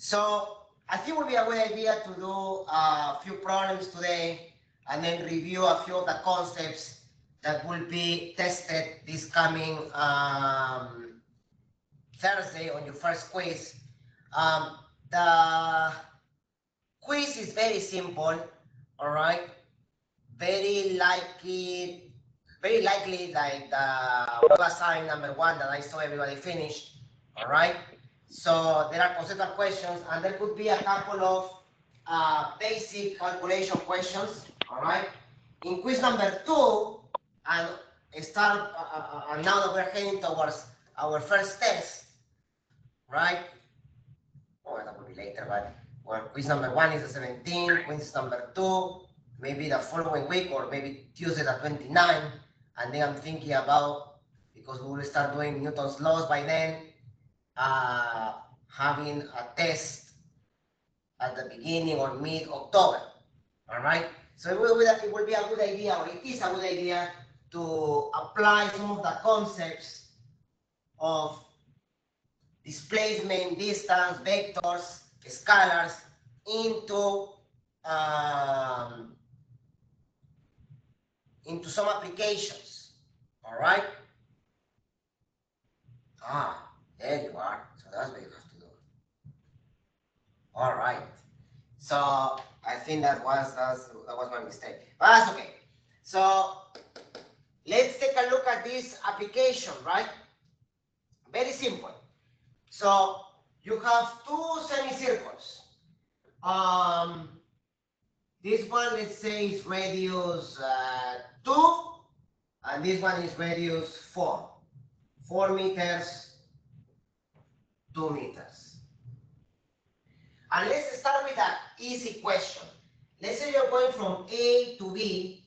So I think it would be a good idea to do a few problems today and then review a few of the concepts that will be tested this coming Thursday on your first quiz. The quiz is very simple, all right? Very likely like the web assignment number 1 that I saw everybody finished, all right? So there are conceptual questions, and there could be a couple of basic calculation questions, all right? In quiz number 2, and and now that we're heading towards our first test, right? Oh, that will be later, but well, quiz number 1 is the 17th, quiz number 2, maybe the following week, or maybe Tuesday the 29th, and then I'm thinking about, because we will start doing Newton's laws by then, having a test at the beginning or mid-October, all right? So it will be a good idea, or it is a good idea, to apply some of the concepts of displacement, distance, vectors, scalars into some applications, all right? There you are. So that's what you have to do. All right. So I think that was my mistake, but that's okay. So let's take a look at this application, right? Very simple. So you have two semicircles. This one, let's say, is radius 2, and this one is radius 4. 4 meters, 2 meters. And let's start with an easy question. Let's say you're going from A to B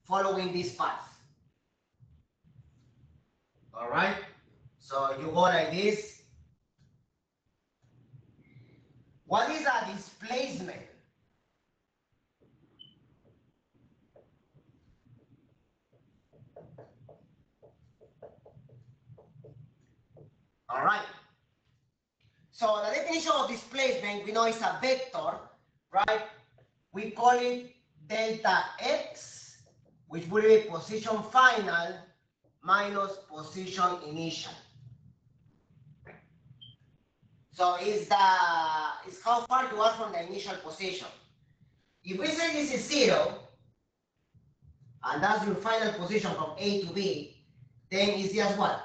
following this path. All right? So you go like this. What is a displacement? All right. So the definition of displacement, we know it's a vector, right? We call it delta x, which will be position final minus position initial. So it's how far you are from the initial position. If we say this is 0, and that's your final position from A to B, then it's just what?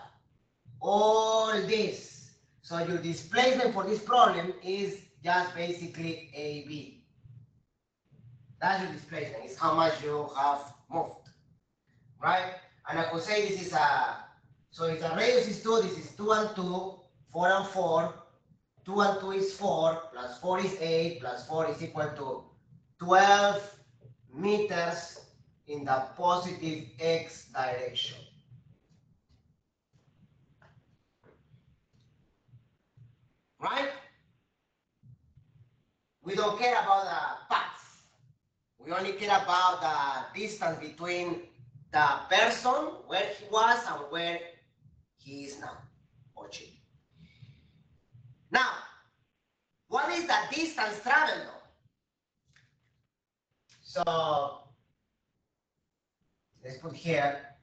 All this. So your displacement for this problem is just basically AB. That's your displacement. It's how much you have moved, right? And I could say this is so if the radius is 2, this is 2 and 2, 4 and 4, 2 and 2 is 4, plus 4 is 8, plus 4 is equal to 12 meters in the positive x direction. Right? We don't care about the path. We only care about the distance between the person, where he was and where he is now, or she. Now, what is the distance traveled though? So, let's put here,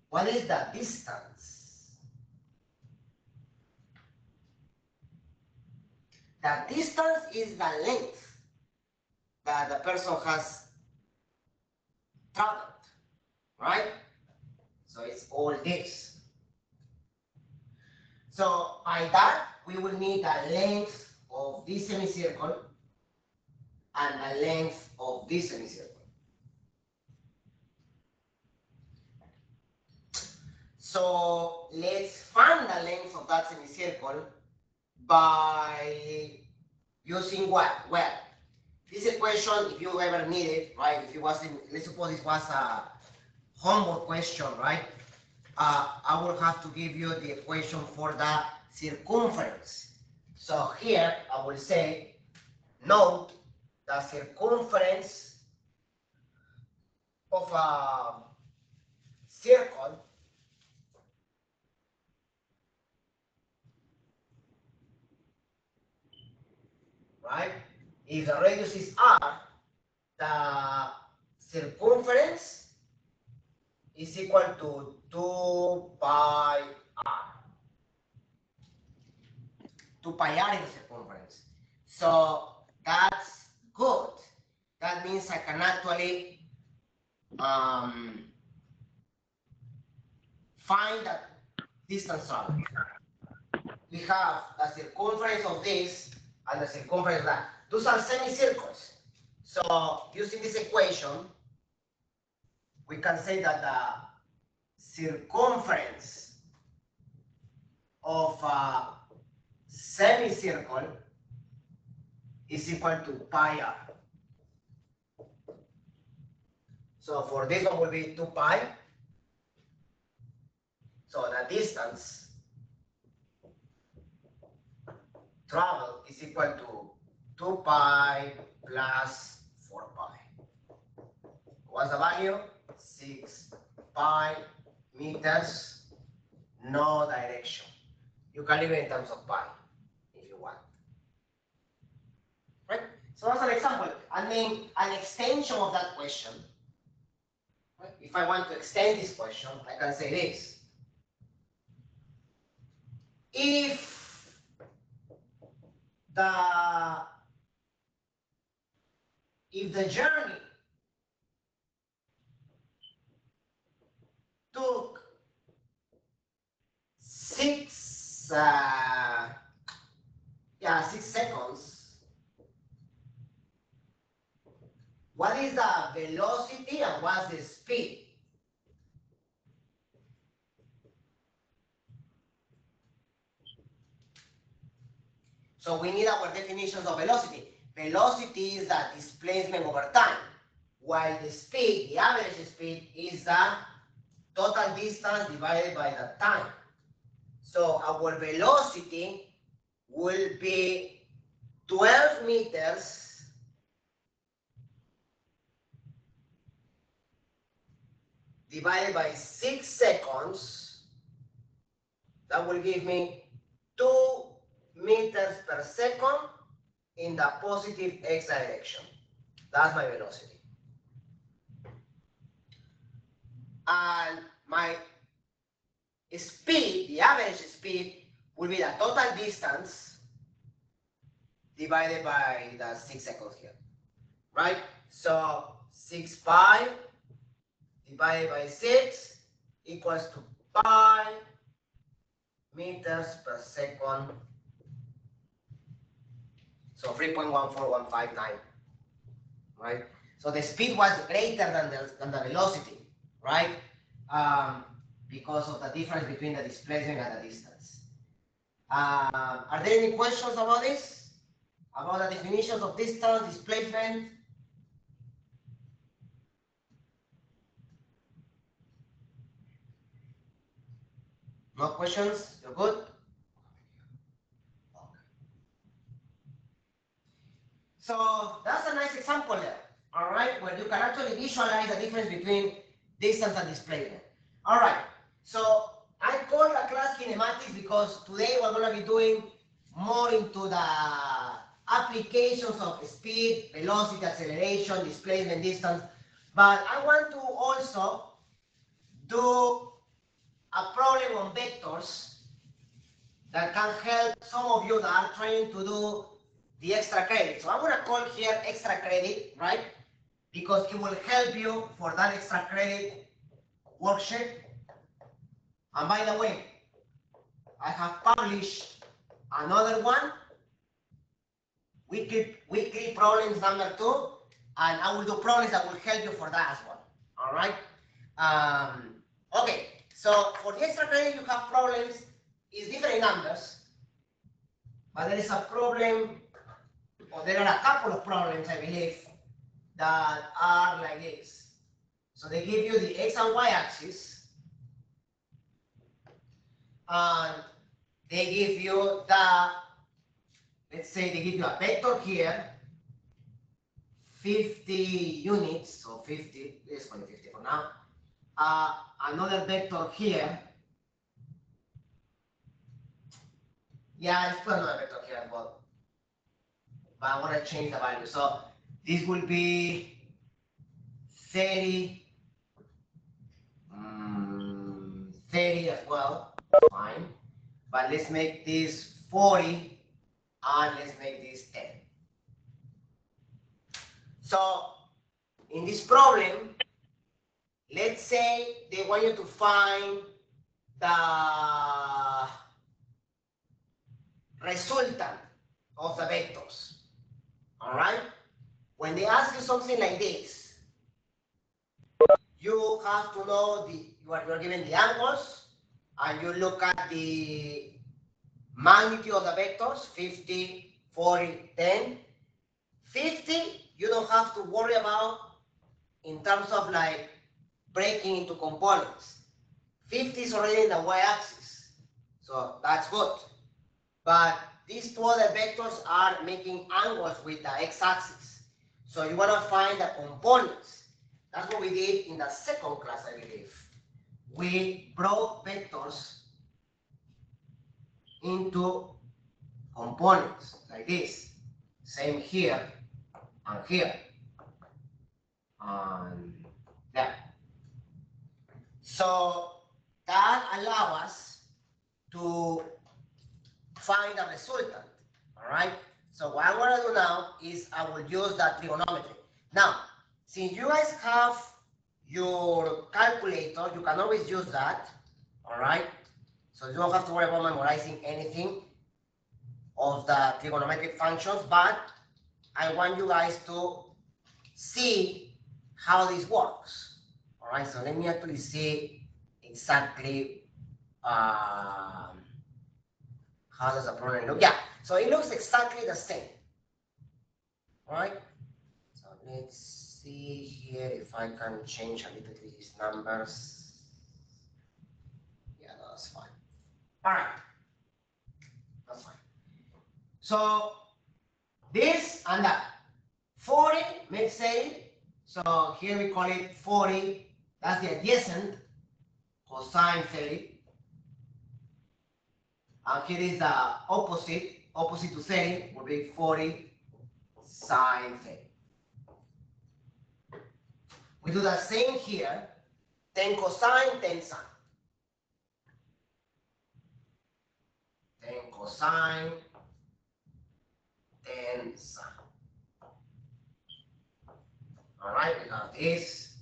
what is the distance? The distance is the length that the person has traveled, right? So it's all this. So by that, we will need the length of this semicircle and the length of this semicircle. So let's find the length of that semicircle by using what? Well, this equation, if you ever need it, right? If it wasn't, let's suppose it was a homework question, right? I will have to give you the equation for the circumference. So here I will say, note the circumference of a circle if the radius is r, the circumference is equal to 2 pi r. 2 pi r is the circumference. So that's good. That means I can actually find the distance traveled. We have the circumference of this and the circumference of that. Those are semicircles. So using this equation, we can say that the circumference of a semicircle is equal to pi r. So for this one will be 2 pi. So the distance traveled is equal to 2 pi plus 4 pi. What's the value? 6 pi meters, no direction. You can leave it in terms of pi if you want. Right? So that's an example. And then an extension of that question. Right? If I want to extend this question, I can say this. If the journey took 6 seconds, what is the velocity and what's the speed? So we need our definitions of velocity. Velocity is the displacement over time, while the speed, the average speed, is the total distance divided by the time. So our velocity will be 12 meters divided by 6 seconds. That will give me 2 meters per second in the positive x direction. That's my velocity. And my speed, the average speed, will be the total distance divided by the 6 seconds here, right? So 6 pi divided by 6 equals to pi meters per second. So 3.14159, right? So the speed was greater than the velocity, right? Because of the difference between the displacement and the distance. Are there any questions about this? About the definitions of distance, displacement? No questions? You're good? Okay. So that's a nice example there, all right, where you can actually visualize the difference between distance and displacement. All right, so I call the class kinematics because today we're going to be doing more into the applications of speed, velocity, acceleration, displacement, distance. But I want to also do a problem on vectors that can help some of you that are trying to do the extra credit. So I'm going to call here extra credit, right? Because it will help you for that extra credit worksheet. And by the way, I have published another one, weekly problems number 2, and I will do problems that will help you for that as well. All right. Okay. So for the extra credit, you have problems is different numbers, but there is a problem, or there are a couple of problems, I believe, that are like this. So they give you the x and y axis, and they give you the, let's say they give you a vector here, 50 units, so 50, let's call it 50 for now. Another vector here. Yeah, let's put another vector here as well. but I want to change the value. So this will be 30, 30 as well, fine. But let's make this 40 and let's make this 10. So in this problem, let's say they want you to find the resultant of the vectors. All right? When they ask you something like this, you have to know you are given the angles, and you look at the magnitude of the vectors, 50, 40, 10. 50, you don't have to worry about in terms of like breaking into components. 50 is already in the y-axis, so that's good. But these two other vectors are making angles with the x-axis. So you want to find the components. That's what we did in the second class, I believe. We broke vectors into components like this. Same here and here. And yeah. So that allows us to find the resultant. All right. So what I'm going to do now is I will use that trigonometry. Now, since you guys have your calculator, you can always use that. All right. So you don't have to worry about memorizing anything of the trigonometric functions, but I want you guys to see how this works. All right. So let me actually see exactly how does the problem look. Yeah. So it looks exactly the same. All right. So let's see here if I can change a little bit these numbers. Yeah, no, that's fine. All right. That's fine. So this and that. 40 makes sense. So here we call it 40. That's the adjacent cosine 30. And here is the opposite. Opposite to 30 will be 40 sine 30. We do the same here. 10 cosine, 10 sine. 10 cosine, 10 sine. All right, we have this.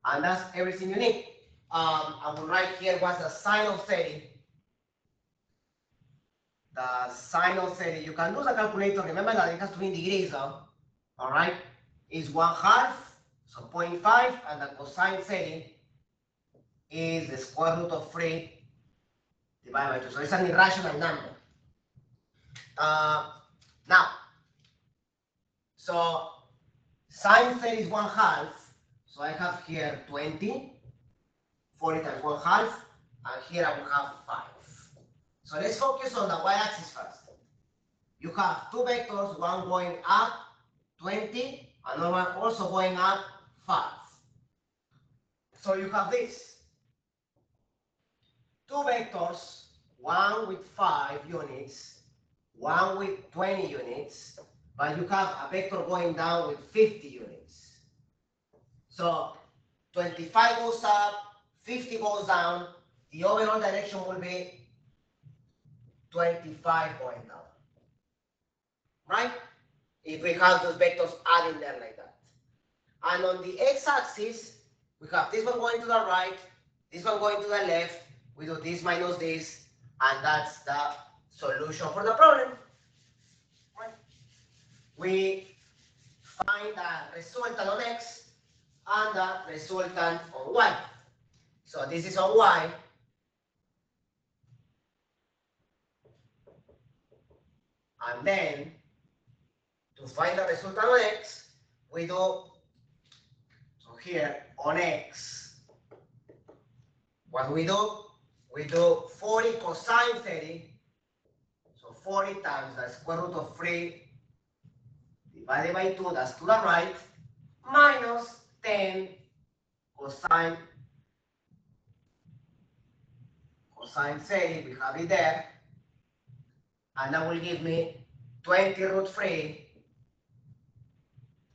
And that's everything you need. I will write here what's the sine of 30. The sine of 30, you can use a calculator. Remember that it has to be in degrees, though. All right, is 1/2, so 0.5, and the cosine 30 is the square root of 3 divided by 2. So it's an irrational number. Now, so sine 30 is 1/2, so I have here 20, 40 times 1/2, and here I will have 5. So let's focus on the y-axis first. You have two vectors, one going up 20, another one also going up 5. So you have this. Two vectors, one with 5 units, one with 20 units, but you have a vector going down with 50 units. So 25 goes up, 50 goes down, the overall direction will be 25 going down. Right? If we have those vectors adding there like that. And on the x-axis, we have this one going to the right, this one going to the left. We do this minus this, and that's the solution for the problem. Right? We find the resultant on x and the resultant on y. So this is on y. And then, to find the resultant on x, we do, so here, on x, what do? We do 40 cosine 30, so 40 times the square root of 3 divided by 2, that's to the right, minus 10 cosine 30, we have it there, and that will give me 20 root 3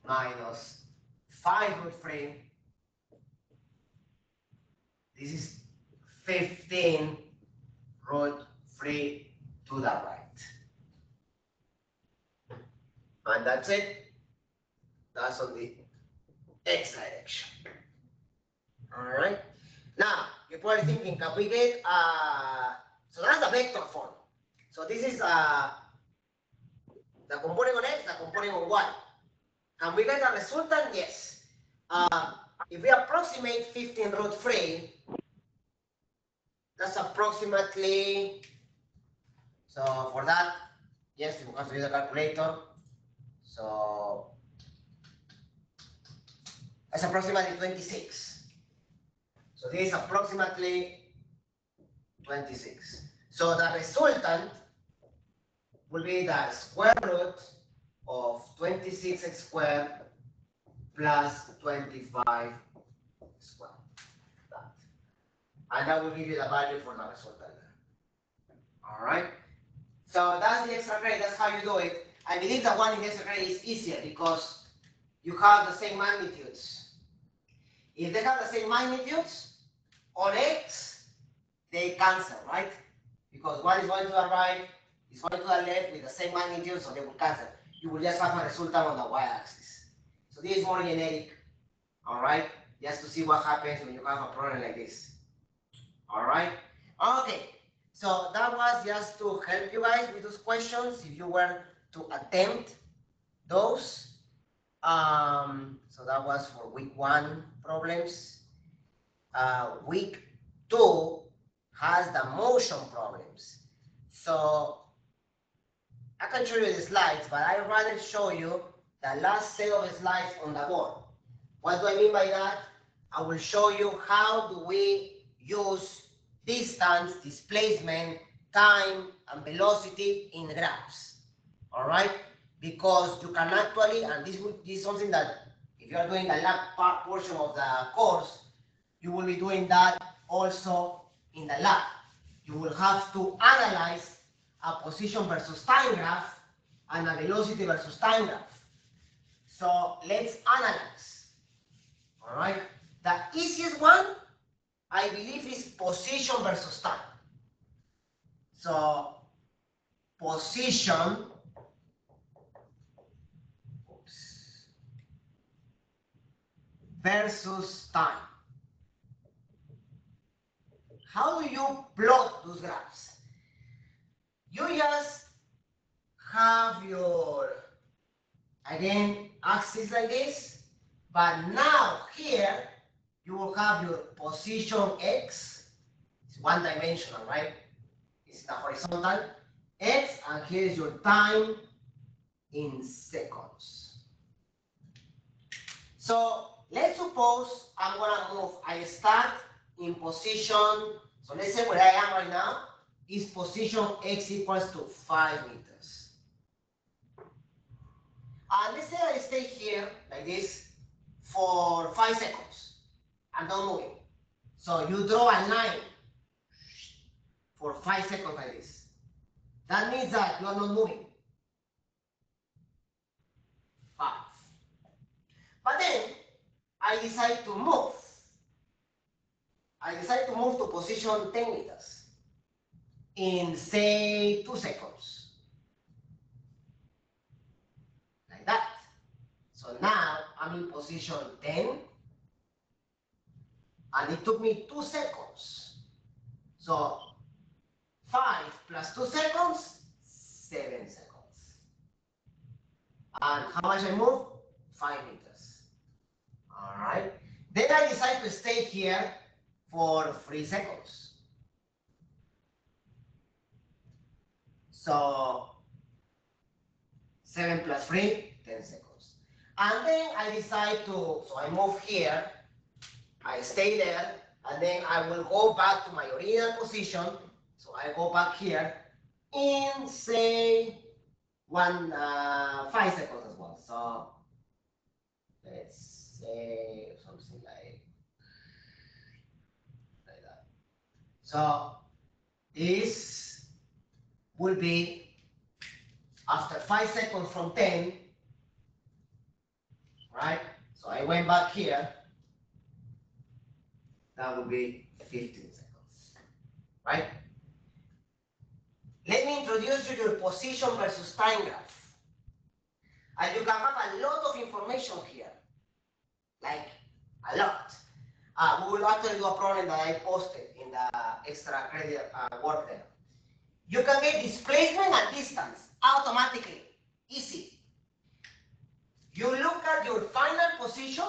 minus 5 root 3. This is 15 root 3 to the right. And that's it. That's on the x direction. All right. Now, you're probably thinking, can we get, so that's the vector form. So this is the component on x, the component on y. Can we get a resultant? Yes. If we approximate 15 root 3, that's approximately, so for that, yes, you have to use a calculator. So that's approximately 26. So this is approximately 26. So the resultant will be the square root of 26x squared plus 25 squared. And that will give you the value for the resultant. All right. So that's the extra credit. That's how you do it. I believe the one in extra credit is easier because you have the same magnitudes. If they have the same magnitudes on x, they cancel, right? Because one is going to the right, is going to the left with the same magnitude, so they will cancel. You will just have a resultant on the y-axis. So this is more generic, all right? Just to see what happens when you have a problem like this. All right? Okay. So that was just to help you guys with those questions if you were to attempt those. So that was for week 1 problems. Week 2 has the motion problems. So I can show you the slides, but I'd rather show you the last set of slides on the board. What do I mean by that? I will show you how do we use distance, displacement, time, and velocity in graphs. All right? Because you can actually, and this is something that if you are doing the lab part portion of the course, you will be doing that also in the lab. You will have to analyze a position versus time graph and a velocity versus time graph. So let's analyze. All right? The easiest one, I believe, is position versus time. So position versus time. How do you plot those graphs? You just have your, again, axis like this, but now here you will have your position x. It's one dimensional, right? It's the horizontal x, and here is your time in seconds. So let's suppose I'm gonna move. I start in position. So let's say where I am right now is position x equals to 5 meters. And let's say I stay here like this for 5 seconds. I'm not moving. So you draw a line for 5 seconds like this. That means that you are not moving. 5. But then I decide to move. I decide to move to position 10 meters in, say, 2 seconds. Like that. So now I'm in position 10, and it took me 2 seconds. So 5 plus 2 seconds, 7 seconds. And how much I move? 5 meters. All right. Then I decide to stay here for 3 seconds. So 7 plus 3, 10 seconds. And then I decide to, so I move here, I stay there, and then I will go back to my original position. So I go back here in, say, 5 seconds as well. So let's say something like that. So this will be after 5 seconds from 10, right? So I went back here. That would be 15 seconds, right? Let me introduce you to the position versus time graph. And you can have a lot of information here, like a lot. We will actually do a problem that I posted in the extra credit work there. You can get displacement and distance automatically, easy. You look at your final position.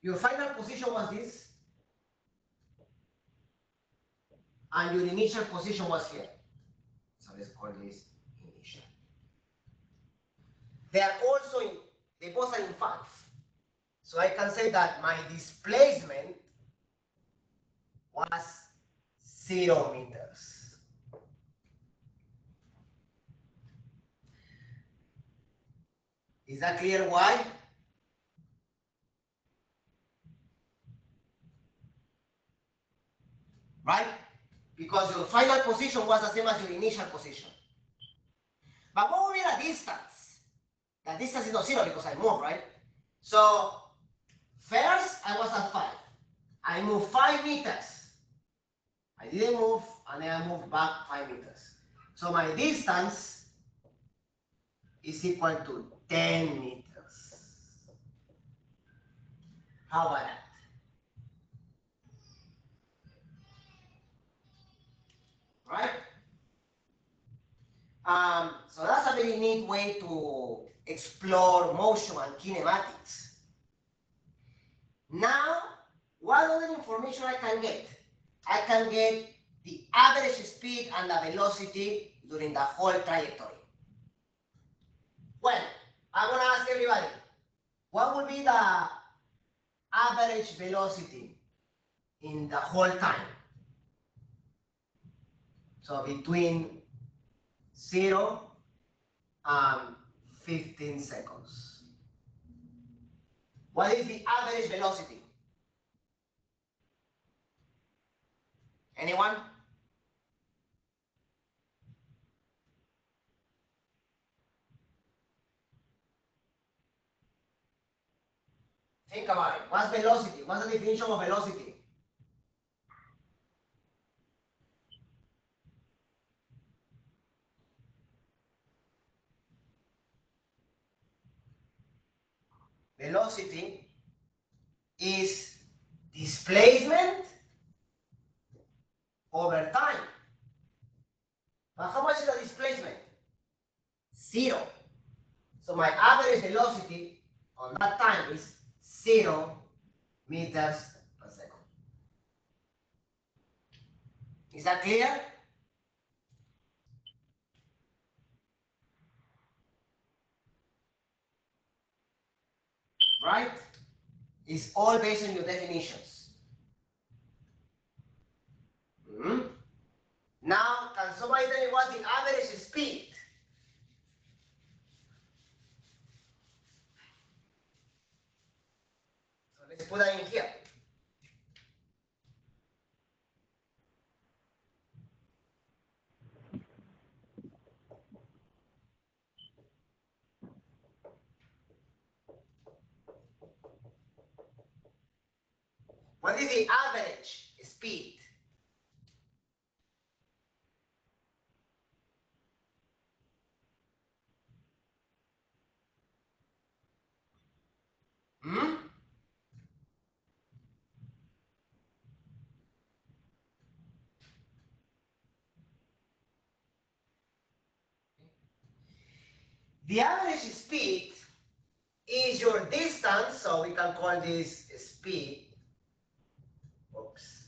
Your final position was this, and your initial position was here. So let's call this initial. They are also in, they both are in 5. So I can say that my displacement was 0 meters. Is that clear why? Right? Because your final position was the same as your initial position. But what will be the distance? The distance is not 0 because I moved, right? So first I was at 5. I moved 5 meters. I didn't move, and then I moved back 5 meters. So my distance is equal to 10 meters. How about that? Right? So that's a very neat way to explore motion and kinematics. Now, what other information I can get? I can get the average speed and the velocity during the whole trajectory. Well, I'm going to ask everybody, what would be the average velocity in the whole time? So between 0 and 15 seconds. What is the average velocity? Anyone? Think about it. What's velocity? What's the definition of velocity? Velocity is displacement over time. But how much is the displacement? 0. So my average velocity on that time is 0 meters per second. Is that clear? Right? It's all based on your definitions. Now, can somebody tell me what's the average speed? So let's put that in here. What is the average speed? The average speed is your distance, so we can call this speed. Oops.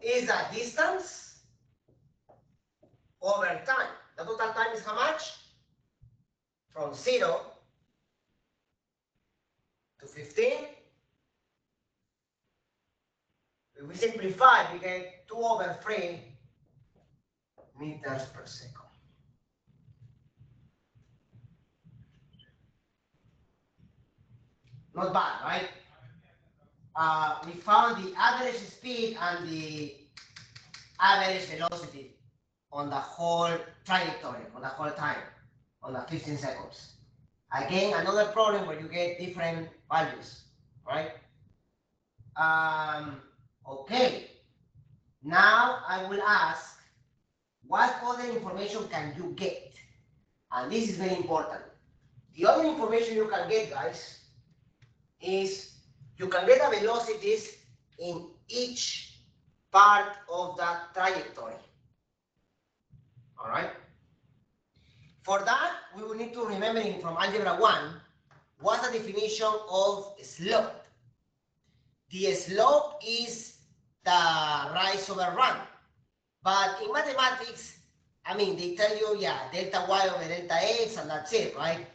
Is a distance over time. The total time is how much? From 0 to 15. If we simplify, we get 2 over 3 meters per second. Not bad, right? we found the average speed and the average velocity on the whole trajectory, on the whole time, on the 15 seconds. Again, another problem where you get different values, right? Okay, now I will ask, what other information can you get? And this is very important. The other information you can get, guys, is you can get the velocities in each part of that trajectory. All right? For that, we will need to remember from Algebra 1, what's the definition of slope? The slope is the rise over run. But in mathematics, I mean, they tell you, yeah, delta y over delta x, and that's it, right?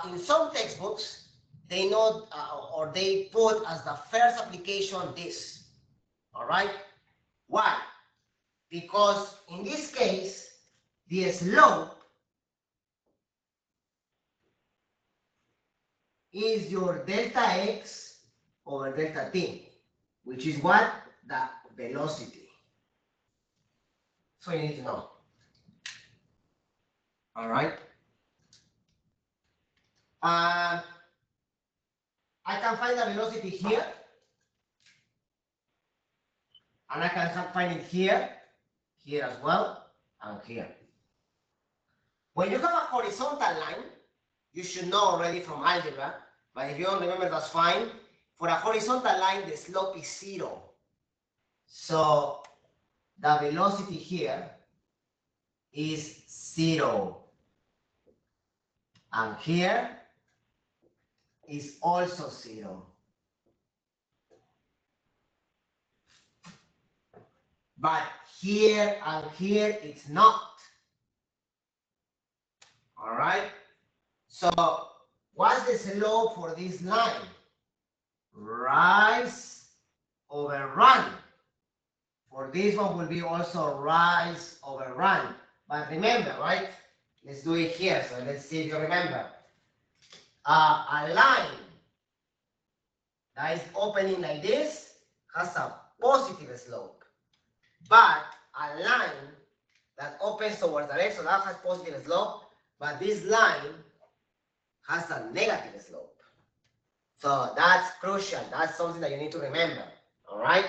In some textbooks, they know, or they put as the first application this, all right? Why? Because in this case, the slope is your delta x over delta t, which is what? The velocity. So you need to know. All right? I can find the velocity here, and I can find it here, here as well, and here. When you have a horizontal line, you should know already from algebra, but if you don't remember, that's fine. For a horizontal line, the slope is 0. So the velocity here is 0. And here is also 0. But here and here it's not. All right? So what's the slope for this line? Rise over run. For this one will be also rise over run. But remember, right? Let's do it here. So let's see if you remember. A line that is opening like this has a positive slope. But a line that opens towards the left, so that has positive slope. But this line has a negative slope. So that's crucial. That's something that you need to remember. All right?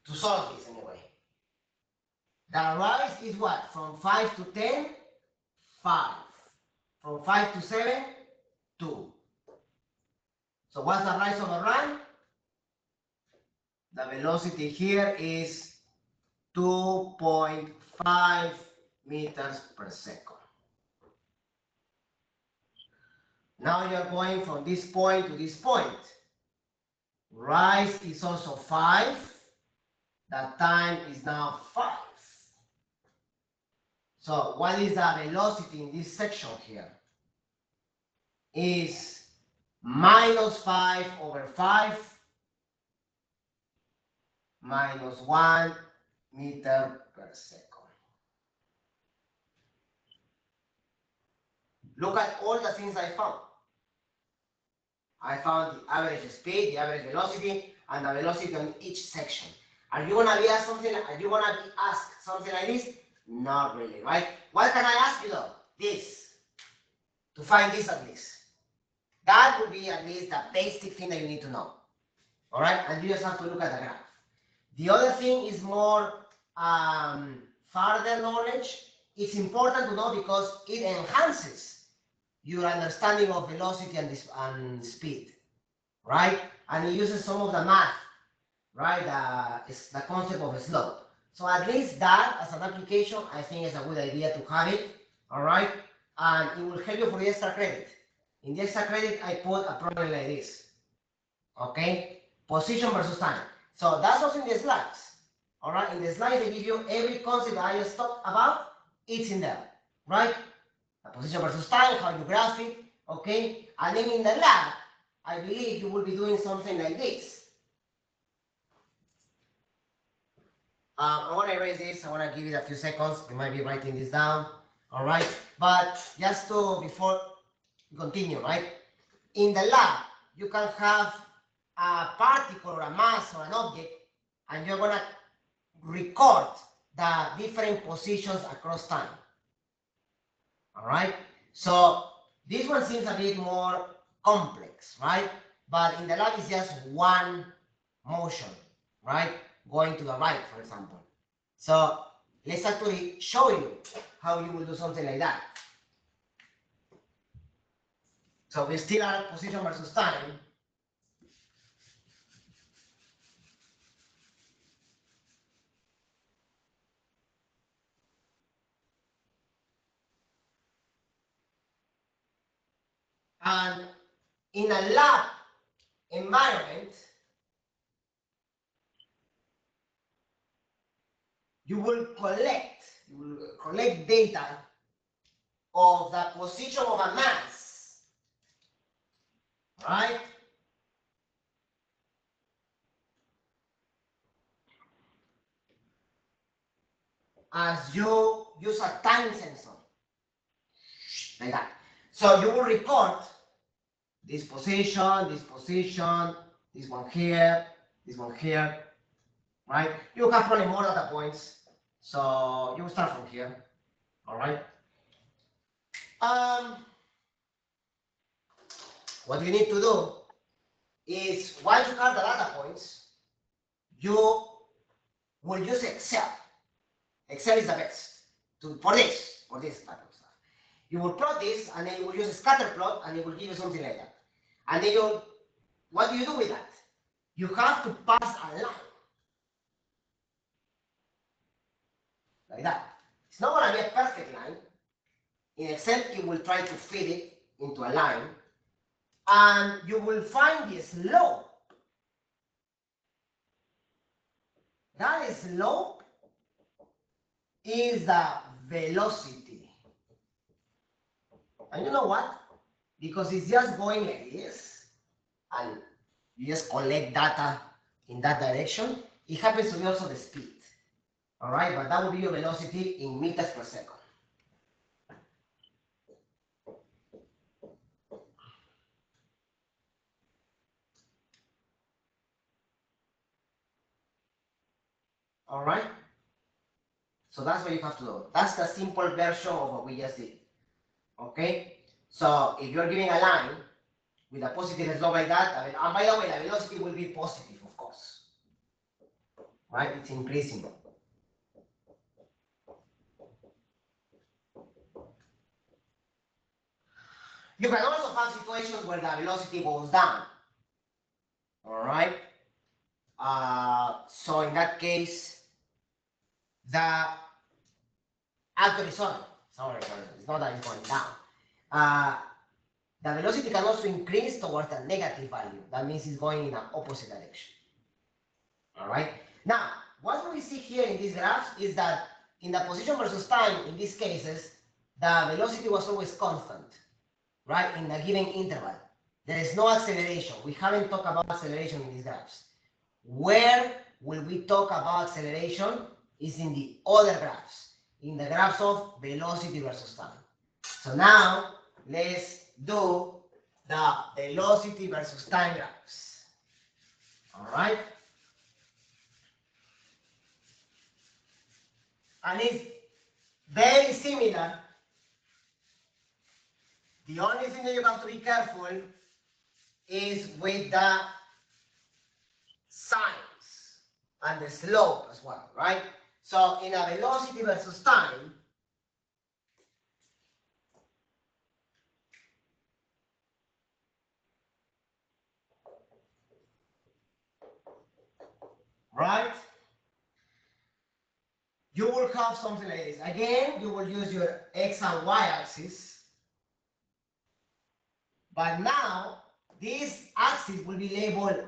To solve this anyway. The rise is what? From 5 to 10, 5. From 5 to 7, 2. So what's the rise over run? The velocity here is 2.5 meters per second. Now you're going from this point to this point. Rise is also 5. The time is now 5. So what is the velocity in this section here? Is minus 5 over 5 minus 1 meter per second. Look at all the things I found. I found the average speed, the average velocity, and the velocity on each section. Are you gonna be asked something? Are you gonna be asked something like this? Not really, right? What can I ask you though? This. To find this at least. That would be at least the basic thing that you need to know. All right, and you just have to look at the graph. The other thing is more further knowledge. It's important to know because it enhances your understanding of velocity and speed, right? And it uses some of the math, right? The concept of a slope. So at least that as an application, I think is a good idea to have it, all right? And it will help you for the extra credit. In the extra credit, I put a problem like this, okay? Position versus time. So that's what's in the slides, all right? In the slides, they give you every concept that I just talked about. It's in there, right? The position versus time, how you graph it, okay? And then in the lab, I believe you will be doing something like this. I want to erase this. I want to give it a few seconds. You might be writing this down, all right? But just to, before we continue, right? in the lab, you can have a particle or a mass or an object, and you're gonna record the different positions across time. All right, so this one seems a bit more complex, right? But in the lab, it's just one motion, right? Going to the right, for example. So let's actually show you how you will do something like that. So we still are position versus time. And in a lab environment, you will collect data of the position of a mass, right? As you use a time sensor, like that. So you will record this position, this position, this one here, right? You have probably more data points, so you will start from here, all right? What you need to do is, once you have the data points, you will use Excel. Excel is the best for this type of stuff. You will plot this, and then you will use a scatter plot, and it will give you something like that. And then what do you do with that? You have to pass a line. Like that. It's not going to be a perfect line. In Excel, it will try to fit it into a line. And you will find the slope. That slope is the velocity. And you know what? Because it's just going like this, and you just collect data in that direction, it happens to be also the speed. All right, but that will be your velocity in meters per second. All right, so that's what you have to do. That's the simple version of what we just did. Okay, so if you're giving a line with a positive slope like that, and by the way, the velocity will be positive, of course, right? It's increasing. You can also have situations where the velocity goes down. All right. So in that case, actually, sorry, it's not that it's going down. The velocity can also increase towards the negative value. That means it's going in an opposite direction. All right. Now, what we see here in these graphs is that in the position versus time, in these cases, the velocity was always constant, right, in a given interval. There is no acceleration. We haven't talked about acceleration in these graphs. Where will we talk about acceleration is in the other graphs, in the graphs of velocity versus time. So now, let's do the velocity versus time graphs. All right? And it's very similar. The only thing that you have to be careful is with the signs and the slope as well, right? So in a velocity versus time, right? You will have something like this. Again, you will use your X and Y axis. But now, this axis will be labeled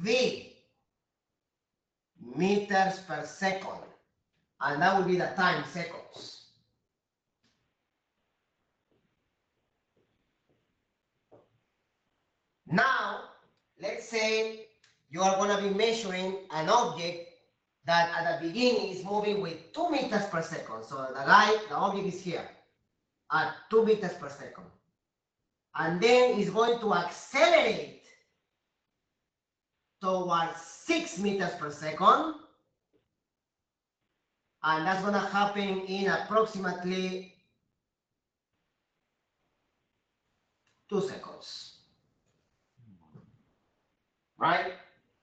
V, meters per second. And that will be the time, seconds. Now, let's say you are going to be measuring an object that at the beginning is moving with 2 meters per second. So the object is here at 2 meters per second. and then it's going to accelerate towards 6 meters per second, and that's going to happen in approximately 2 seconds, right?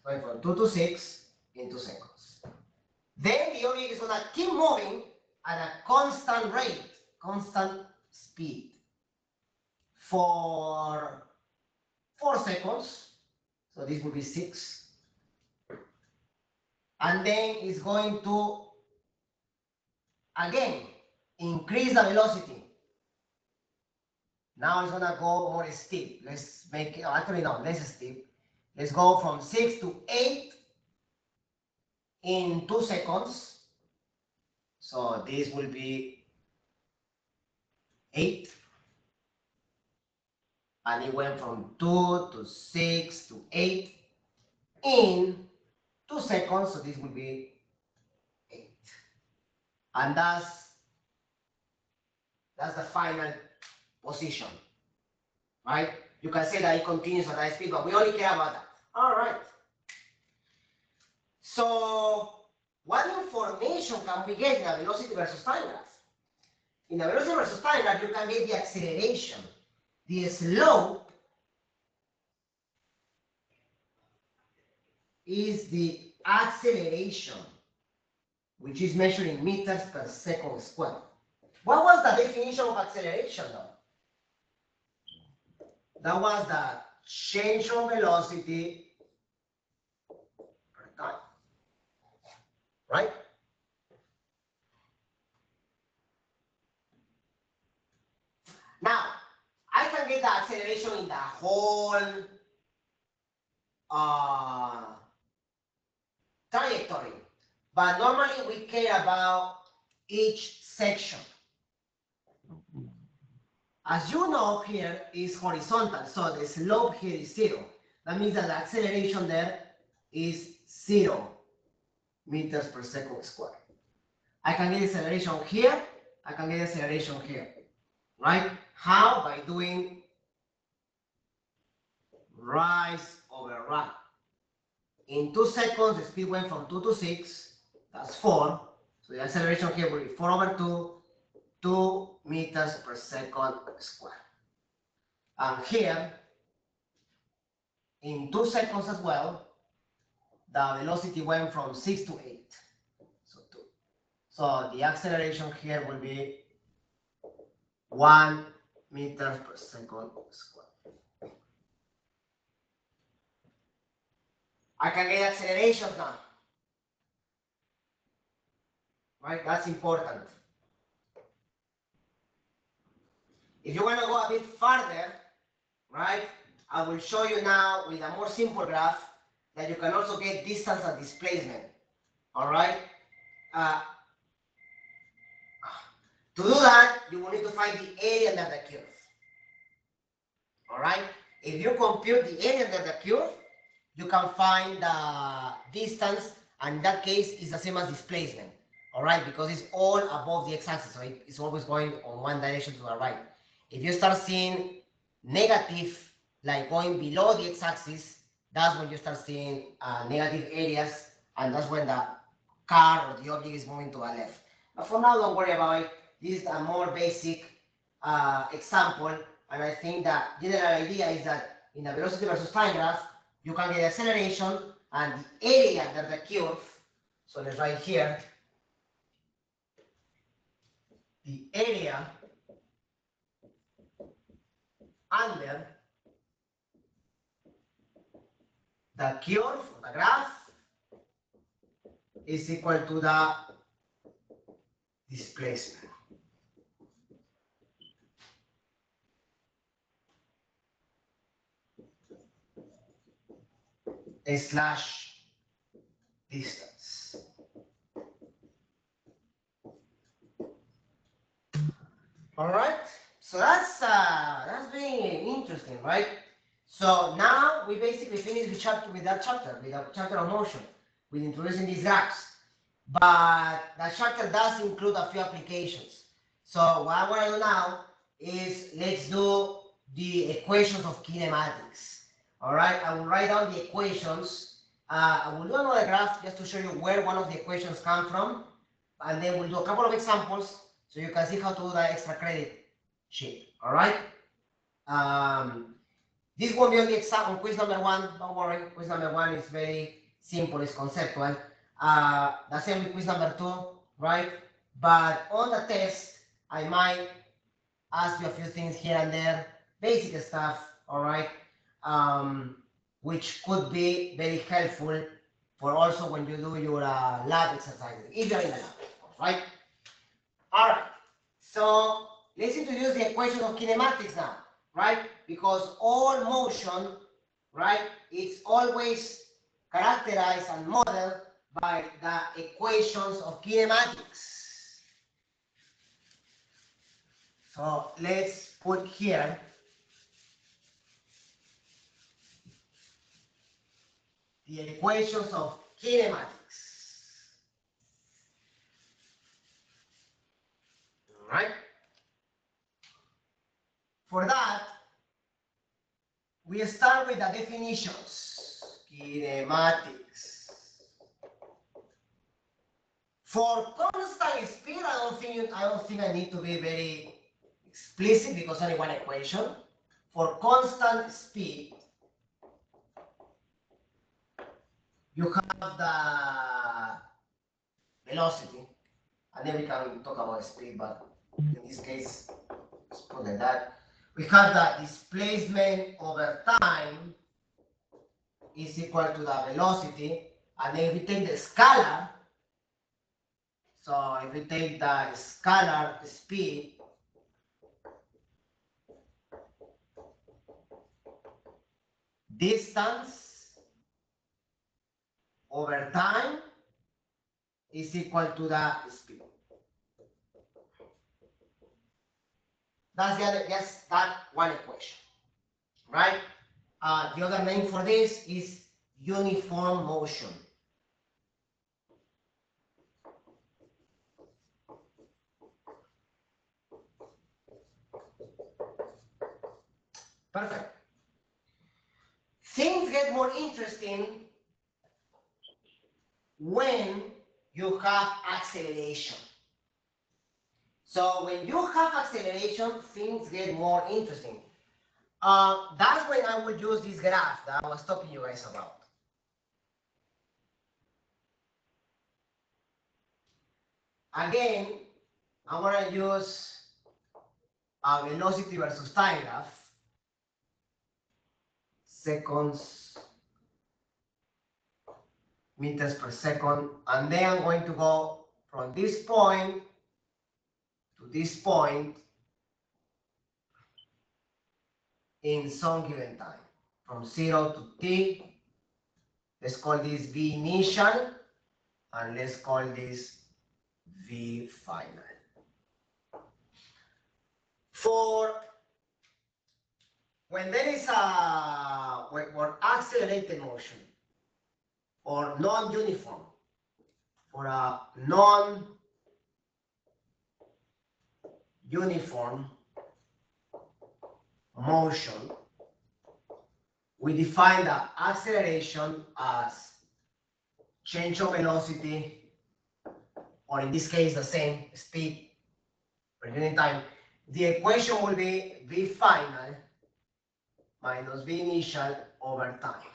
Going from 2 to 6 in 2 seconds. Then the object is going to keep moving at a constant rate, constant speed for 4 seconds. So this will be 6. And then it's going to, again, increase the velocity. Now it's going to go more steep. Let's make it, actually no, less steep. Let's go from 6 to 8 in 2 seconds. So this will be 8. And it went from 2 to 6 to 8 in 2 seconds. So this will be 8. And that's the final position, right? You can say that it continues at high speed, but we only care about that. All right. So what information can we get in a velocity versus time graph? In a velocity versus time graph, you can get the acceleration, the slope is the acceleration, which is measured in meters per second squared. What was the definition of acceleration though? That was the change of velocity per time, right? Now, I can get the acceleration in the whole trajectory, but normally we care about each section. As you know, here is horizontal, so the slope here is 0. That means that the acceleration there is 0 meters per second squared. I can get acceleration here, I can get acceleration here, right? How? By doing rise over run. In 2 seconds, the speed went from 2 to 6, that's 4. So the acceleration here will be 4 over 2, 2 meters per second squared. And here, in 2 seconds as well, the velocity went from 6 to 8. So 2. So the acceleration here will be 1 meters per second squared. I can get acceleration now. Right? That's important. If you want to go a bit further, right, I will show you now with a more simple graph that you can also get distance and displacement. All right. To do that, you will need to find the area under the curve. All right. If you compute the area under the curve, you can find the distance, and in that case, it's the same as displacement. All right, because it's all above the x-axis, so it's always going on one direction to the right. If you start seeing negative, like going below the x-axis, that's when you start seeing negative areas, and that's when the car or the object is moving to the left. But for now, don't worry about it. This is a more basic example, and I think the general idea is that in the velocity versus time graph, you can get acceleration and the area under the curve. So let's write here the area under the curve, the graph, is equal to the displacement. Slash distance. All right, so that's very interesting, right? So now we basically finished with that chapter of motion, with introducing these graphs. But that chapter does include a few applications. So what I want to do now is let's do the equations of kinematics. All right, I will write down the equations. I will do another graph just to show you where one of the equations come from, and then we'll do a couple of examples so you can see how to do that extra credit sheet. All right. This won't be on the exam on quiz number one. Don't worry, quiz number one is very simple. It's conceptual. The same with quiz number two, right? But on the test, I might ask you a few things here and there, basic stuff, all right, which could be very helpful for also when you do your lab exercises, if you're in the lab, right? All right, so let's introduce the equation of kinematics now, right? Because all motion, right, it's always characterized and modeled by the equations of kinematics. So let's put here the equations of kinematics. All right. For that, we start with the definitions. Kinematics. For constant speed, I don't think I need to be very explicit because only one equation. For constant speed, you have the velocity, and then we can talk about speed, but in this case, let's put like that. We have the displacement over time is equal to the velocity, and then if we take the scalar, so if we take the scalar speed, distance over time is equal to the speed. That's just that one equation, right? The other name for this is uniform motion. Perfect. Things get more interesting when you have acceleration. So when you have acceleration, things get more interesting. That's when I will use this graph that I was talking to you guys about. Again, I'm going to use a velocity versus time graph. Seconds, meters per second. And then I'm going to go from this point to this point in some given time. From 0 to t. Let's call this V initial. And let's call this V final. For when there is or accelerated motion or non-uniform, for a non-uniform motion, we define the acceleration as change of velocity, or in this case, the same speed per unit time. The equation will be V final minus V initial over time.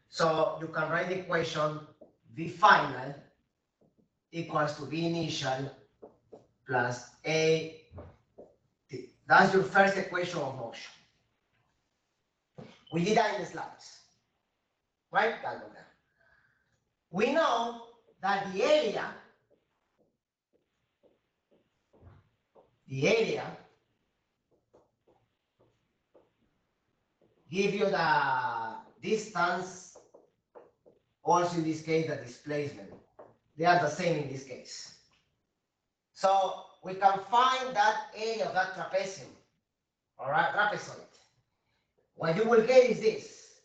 So you can write the equation V final equals to V initial plus A T. That's your first equation of motion. We did that in the slides, right? We know that the area give you the distance, also in this case the displacement. They are the same in this case. So we can find that area of that trapezium, all right, trapezoid. What you will get is this,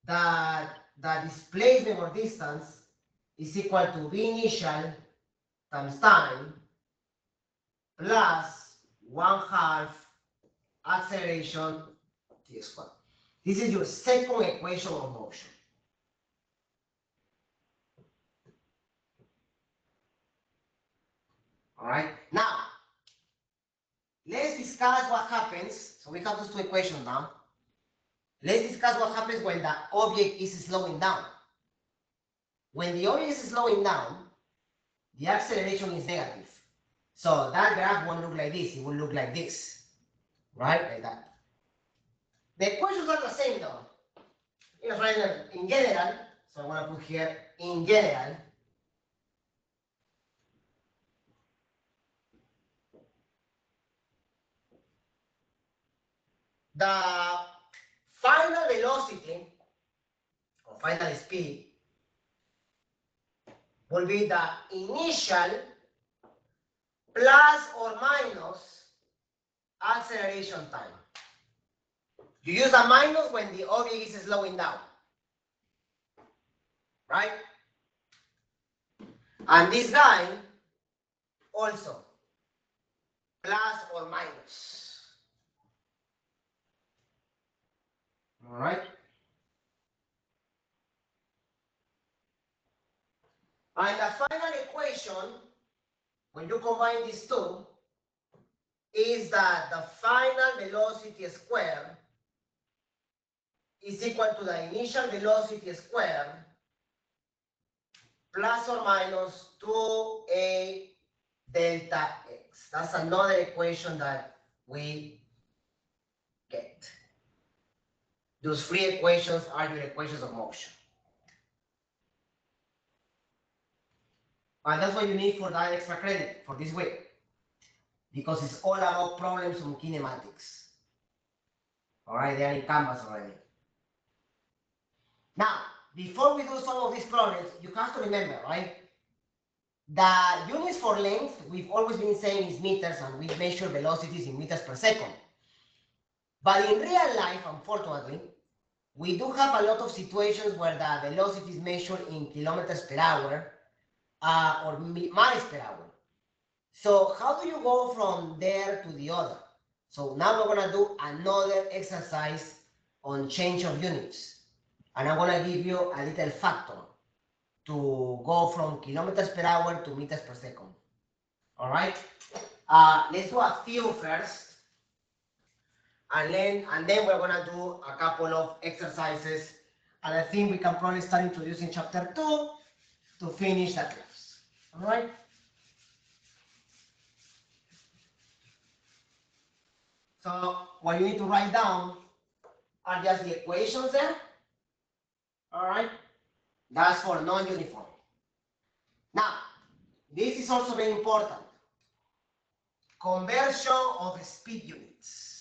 that the displacement or distance is equal to V initial times time plus 1/2 acceleration t squared. This is your second equation of motion. All right. Now, let's discuss what happens. So we have those two equations now. Let's discuss what happens when the object is slowing down. When the object is slowing down, the acceleration is negative. So that graph won't look like this. It will look like this, right? Like that. The equations are the same though. You know, in general, so I want to put here, in general, the final velocity or final speed will be the initial plus or minus acceleration time. You use a minus when the object is slowing down, right? And this guy also plus or minus. All right. And the final equation, when you combine these two, is that the final velocity squared is equal to the initial velocity squared plus or minus 2a delta x. That's another equation that we get. Those three equations are your equations of motion. And that's what you need for that extra credit for this week. Because it's all about problems on kinematics. All right, they are in Canvas already. Now, before we do some of these problems, you have to remember, right? The units for length, we've always been saying is meters, and we measure velocities in meters per second. But in real life, unfortunately, we do have a lot of situations where the velocity is measured in kilometers per hour or miles per hour. So how do you go from there to the other? So now we're going to do another exercise on change of units. And I'm going to give you a little factor to go from kilometers per hour to meters per second. All right? Let's do a few first. And then we're going to do a couple of exercises. And I think we can probably start introducing chapter 2 to finish that class. All right? So what you need to write down are just the equations there. All right? That's for non-uniform. Now, this is also very important. Conversion of speed units.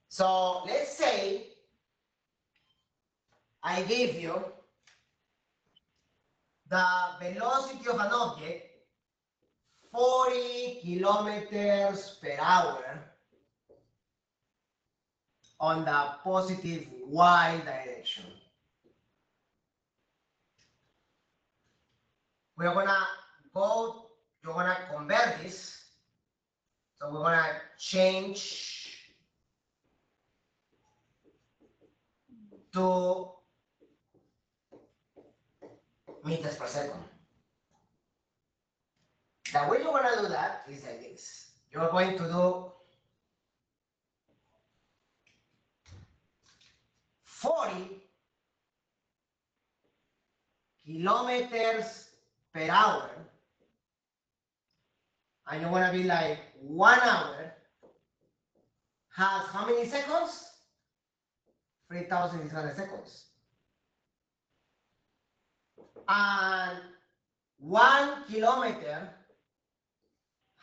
So let's say I give you the velocity of an object 40 kilometers per hour on the positive y direction. We're gonna go, you're gonna convert this. So we're gonna change to meters per second. The way you're gonna do that is like this. You're going to do 40 kilometers per hour, and you're gonna be like 1 hour has how many seconds? 3,600 seconds. And 1 kilometer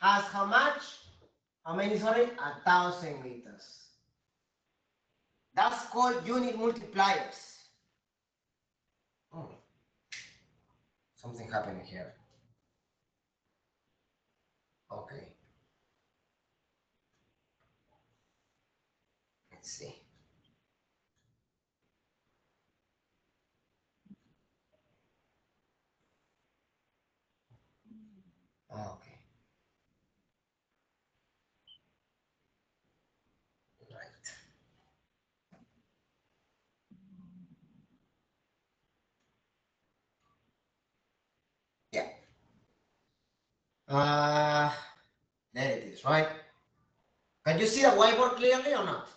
has how much? How many, sorry? 1,000 meters. That's called unit multipliers. Oh. Something happened here. Okay. see. Okay. Right. Yeah. There it is, right? Can you see the whiteboard clearly or not?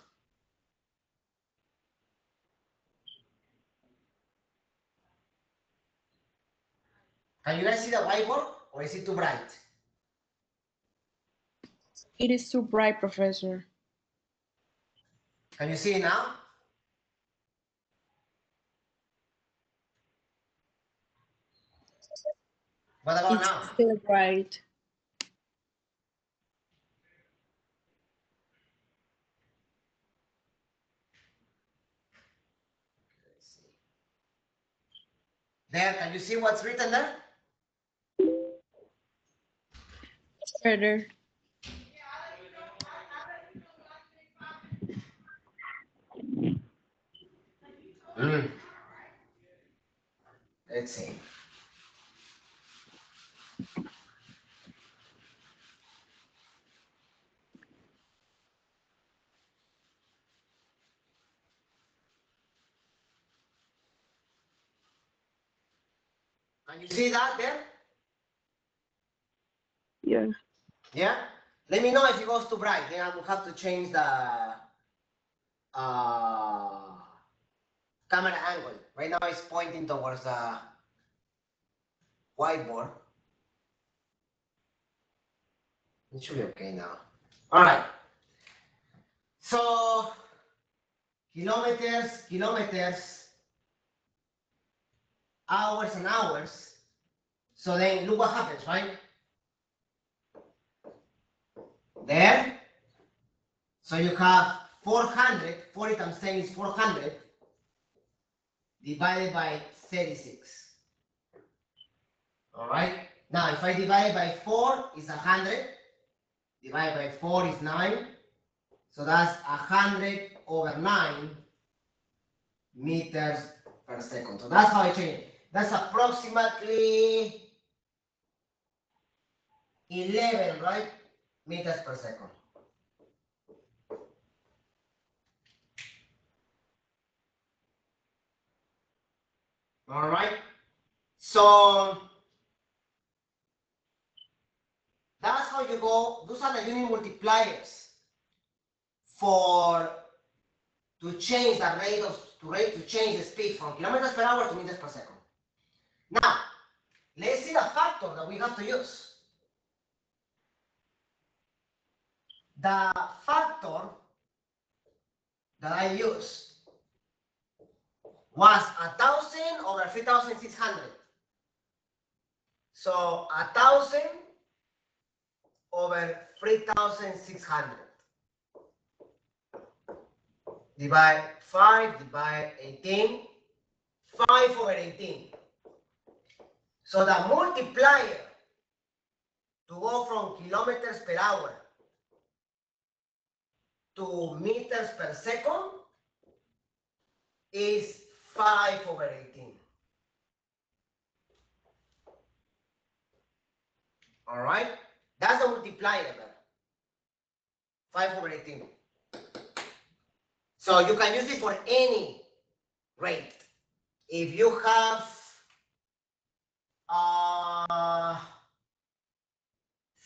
Can you guys see the whiteboard or is it too bright? It is too bright, Professor. Can you see it now? What about It's now? still bright. Let's see. There, can you see what's written there? Better. Let's see. Can you see that there? Yeah. Yeah? Let me know if it goes too bright. Then I will have to change the camera angle. Right now it's pointing towards the whiteboard. It should be okay now. All right. So, kilometers, hours and hours. So then look what happens, right? There. So you have 400, 40 times 10 is 400, divided by 36. All right. Now, if I divide by 4, it's 100. Divided by 4 is 9. So that's 100 over 9 meters per second. So that's how I change it. That's approximately 11, right? Meters per second. All right. So that's how you go. Those are the unit multipliers for to change the rate of to change the speed from kilometers per hour to meters per second. Now, let's see the factor that we have to use. The factor that I used was 1,000 over 3,600. So 1,000 over 3,600. Divide 5, divide 18. 5 over 18. So the multiplier to go from kilometers per hour to meters per second is 5 over 18. All right? That's the multiplier there. 5 over 18. So you can use it for any rate. If you have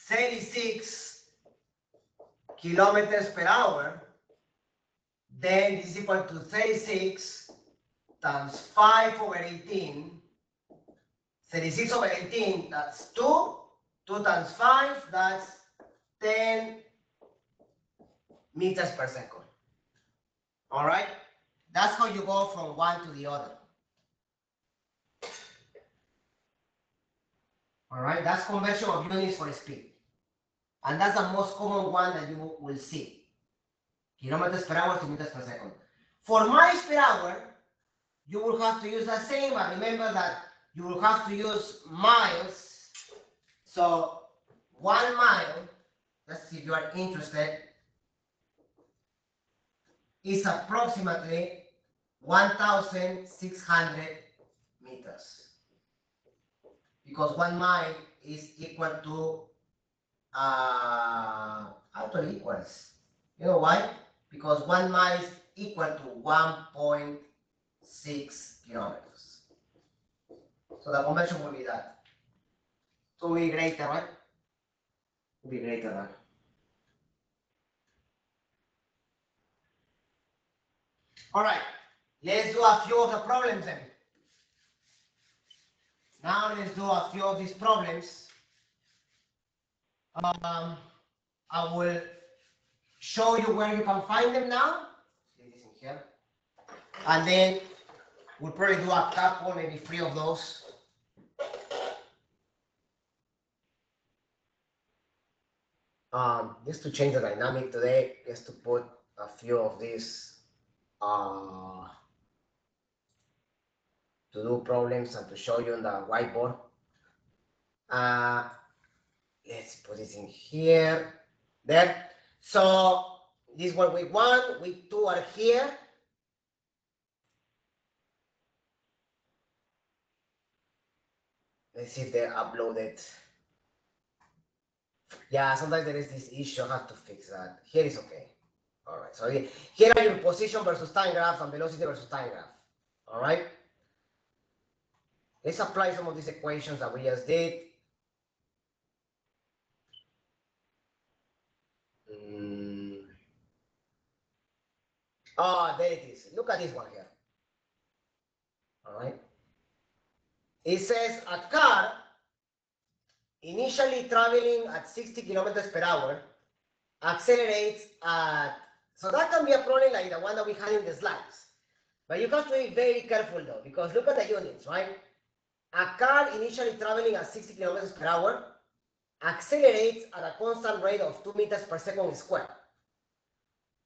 36 kilometers per hour, then this is equal to 36 times 5 over 18. 36 over 18, that's 2. 2 times 5, that's 10 meters per second. All right? That's how you go from one to the other. All right? That's conversion of units for speed. And that's the most common one that you will see. Kilometers per hour to meters per second. For miles per hour, you will have to use the same, but remember that you will have to use miles. So 1 mile, let's see if you are interested, is approximately 1,600 meters. Because 1 mile is equal to, actually equals. You know why? Because 1 mile is equal to 1.6 kilometers. So the conversion will be that. So will be greater, right? Will be greater than. All right, let's do a few of the problems then. Now let's do a few of these problems. I will show you where you can find them now. Leave this in here. And then we'll probably do a couple, maybe 3 of those. Just to change the dynamic today, just to put a few of these to do problems and to show you on the whiteboard. Let's put this in here. There. So this one week 1, week 2 are here. Let's see if they're uploaded. Yeah, sometimes there is this issue. I have to fix that. Here is okay. All right. So here are your position versus time graph and velocity versus time graph. All right. Let's apply some of these equations that we just did. Oh, there it is. Look at this one here. All right. It says a car initially traveling at 60 kilometers per hour accelerates at, so that can be a problem like the one that we had in the slides. But you have to be very careful though, because look at the units, right? A car initially traveling at 60 kilometers per hour accelerates at a constant rate of 2 meters per second squared.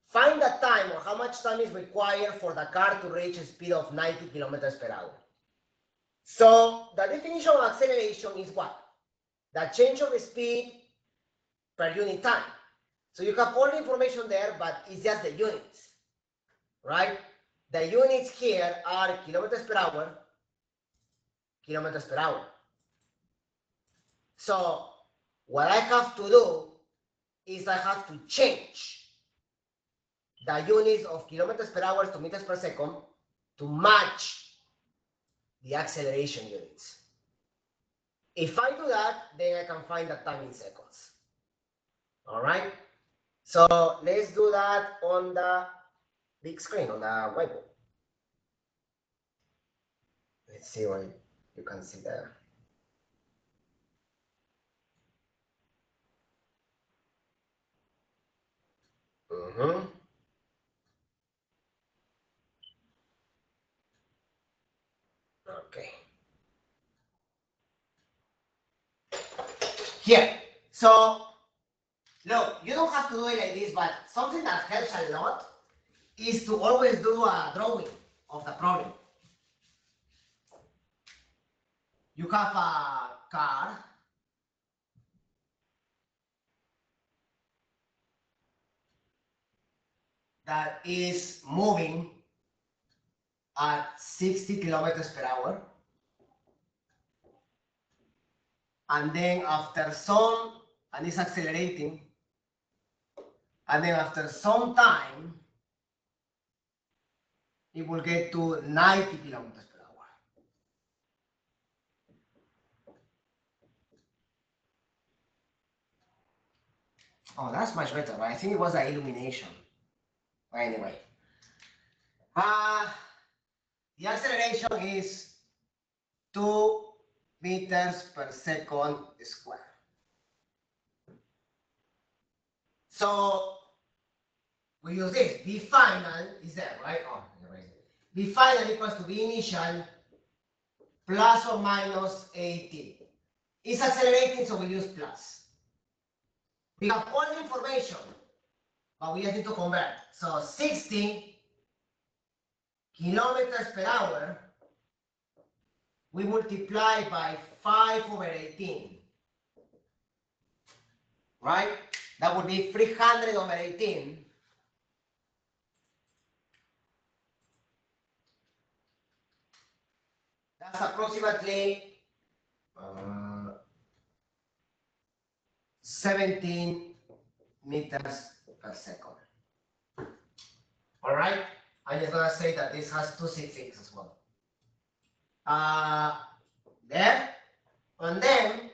Find the time or how much time is required for the car to reach a speed of 90 kilometers per hour. So the definition of acceleration is what? The change of speed per unit time. So you have all the information there, but it's just the units, right? The units here are kilometers per hour, kilometers per hour. So what I have to do is I have to change the units of kilometers per hour to meters per second to match the acceleration units. If I do that, then I can find the time in seconds. All right. So let's do that on the big screen, on the whiteboard. Let's see what you can see there. Okay. Here. So look, you don't have to do it like this, but something that helps a lot is to always do a drawing of the problem. You have a car that is moving at 60 kilometers per hour. And then after some, and it's accelerating, and then after some time, it will get to 90 kilometers per hour. Oh, that's much better, right? I think it was the illumination. But anyway. The acceleration is 2 meters per second squared. So we use this. B final is there, right? Oh, B final equals to B initial plus or minus 18. It's accelerating, so we use plus. We have all the information, but we just need to convert. So 60 kilometers per hour, we multiply by 5/18. Right? That would be 300/18. That's approximately 17 meters per second. All right, I'm just gonna say that this has two suffixes as well. There, and then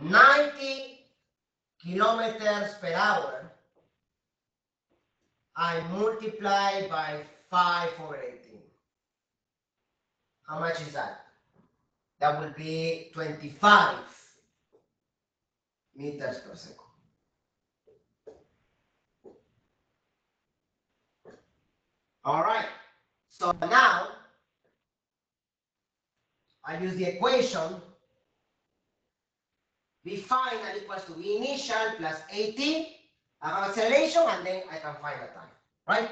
90 kilometers per hour, I multiply by 5/18. How much is that? That will be 25 meters per second. All right, so now I use the equation V final equals to V initial plus 18. I have acceleration, and then I can find the time, right?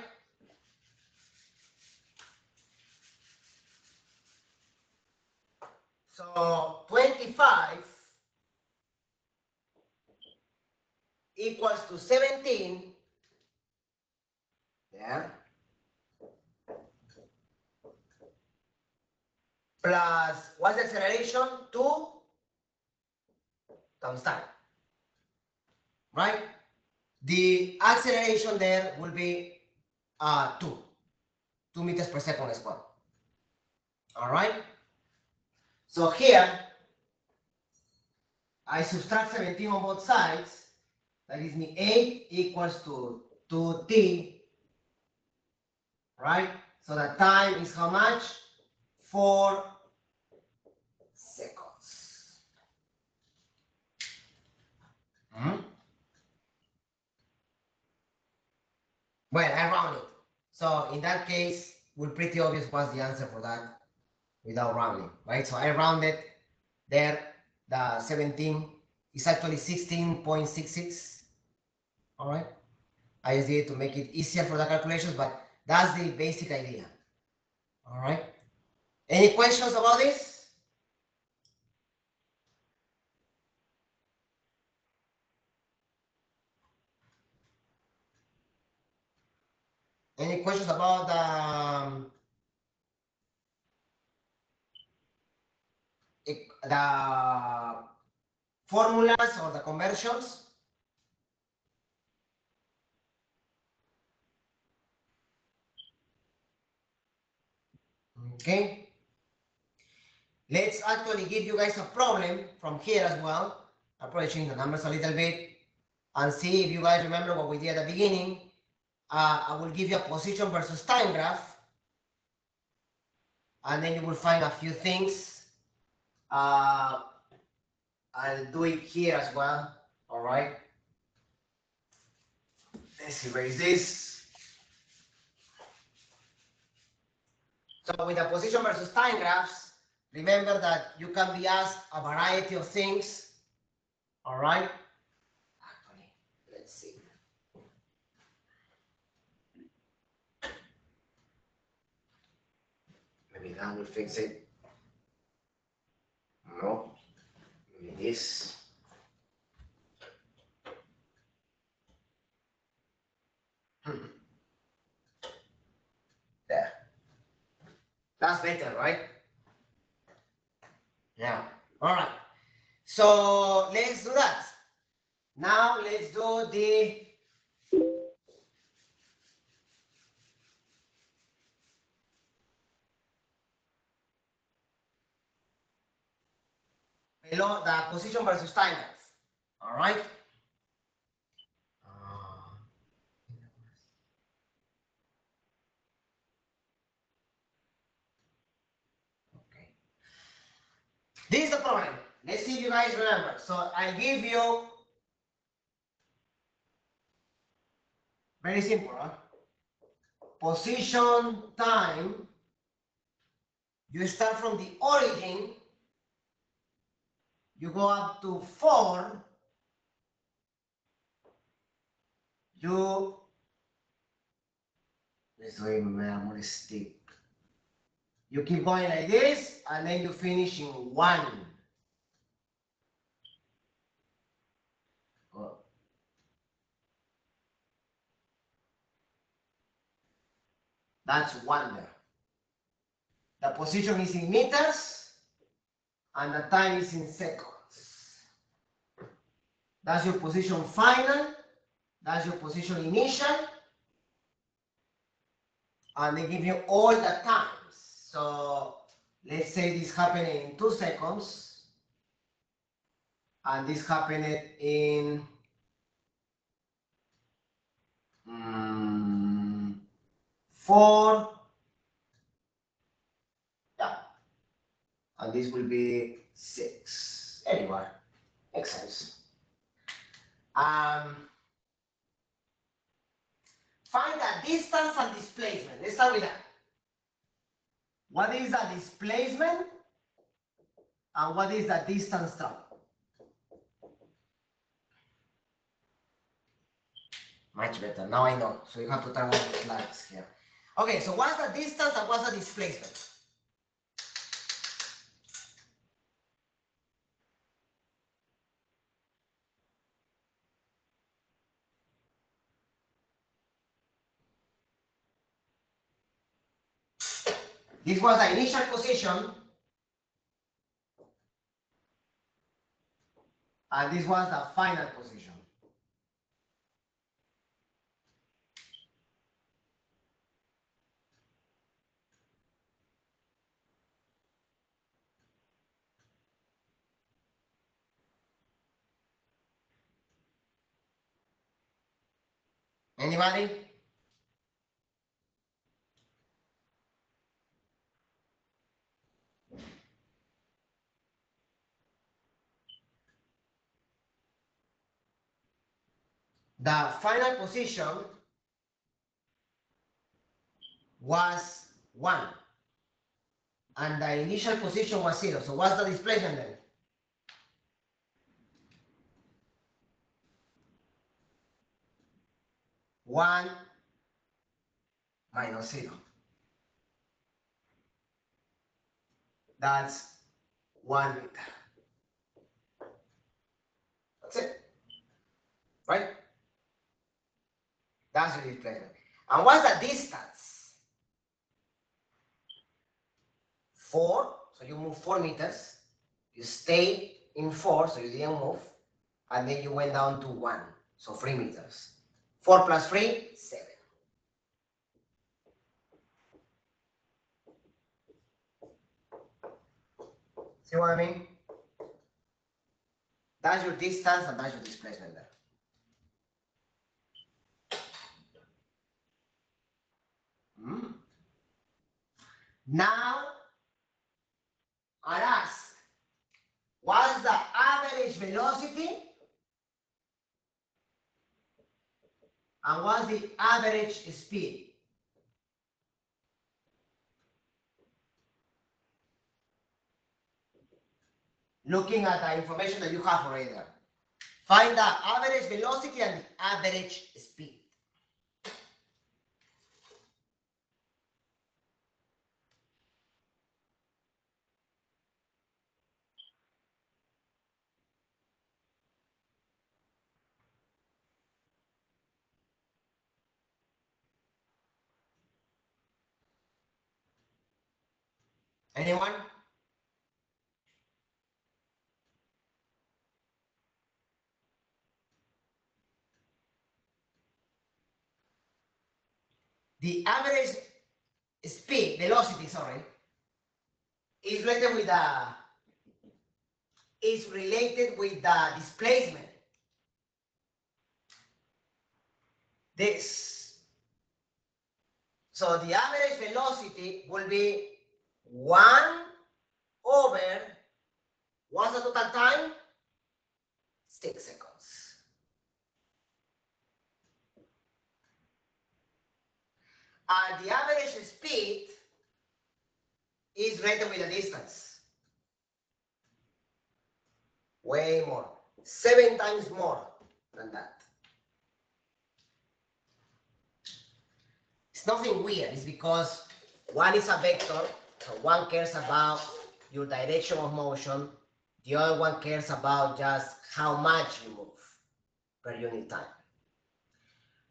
So 25 equals to 17. There. Plus, what's the acceleration? 2 times time. Right? The acceleration there will be 2 meters per second as well. All right? So here, I subtract 17 on both sides. That gives me 8 equals to 2t. Right? So the time is how much? 4 seconds. Well, I round it. So in that case, we're pretty obvious what's the answer for that without rounding, right? So I rounded there. The 17 is actually 16.66. All right. I just did it to make it easier for the calculations, but that's the basic idea. All right. Any questions about this? Any questions about the formulas or the conversions? Okay. Let's actually give you guys a problem from here as well. I'll probably change the numbers a little bit and see if you guys remember what we did at the beginning. I will give you a position versus time graph, and then you will find a few things. I'll do it here as well. All right. Let's erase this. So with the position versus time graphs, remember that you can be asked a variety of things. All right. Actually, let's see. Maybe that will fix it. No. Maybe this. There. That's better, right? Yeah. All right. So let's do that. Now let's do the below the position versus time graph. All right. Okay. This is the problem. Let's see if you guys remember. So I give you very simple, huh? Position time. You start from the origin. You go up to 4. Let's wait, more steep. You keep going like this, and then you finish in 1. Oh. That's 1 there. The position is in meters and the time is in seconds. That's your position final, that's your position initial, and they give you all the times. So let's say this happened in 2 seconds, and this happened in 4, yeah, and this will be 6. Anyway, makes sense. Find the distance and displacement. Let's start with that. What is the displacement and what is the distance traveled? Much better. Now I know. So you have to turn on the slides here. Okay, so what's the distance and what's the displacement? This was the initial position, and this was the final position. Anybody? The final position was 1, and the initial position was 0. So what's the displacement then? 1 minus 0. That's 1 meter. That's it. Right? That's your displacement. And what's the distance? 4. So you move 4 meters. You stay in 4, so you didn't move. And then you went down to 1. So 3 meters. 4 plus 3, 7. See what I mean? That's your distance and that's your displacement there. Now, I ask, what's the average velocity and what's the average speed? Looking at the information that you have already there. Find the average velocity and the average speed. Anyone? The average speed, velocity, sorry, is related with the displacement. This. So the average velocity will be 1 over, what's the total time? 6 seconds. And the average speed is related with the distance. Way more. 7 times more than that. It's nothing weird. It's because one is a vector, so one cares about your direction of motion. The other one cares about just how much you move per unit time.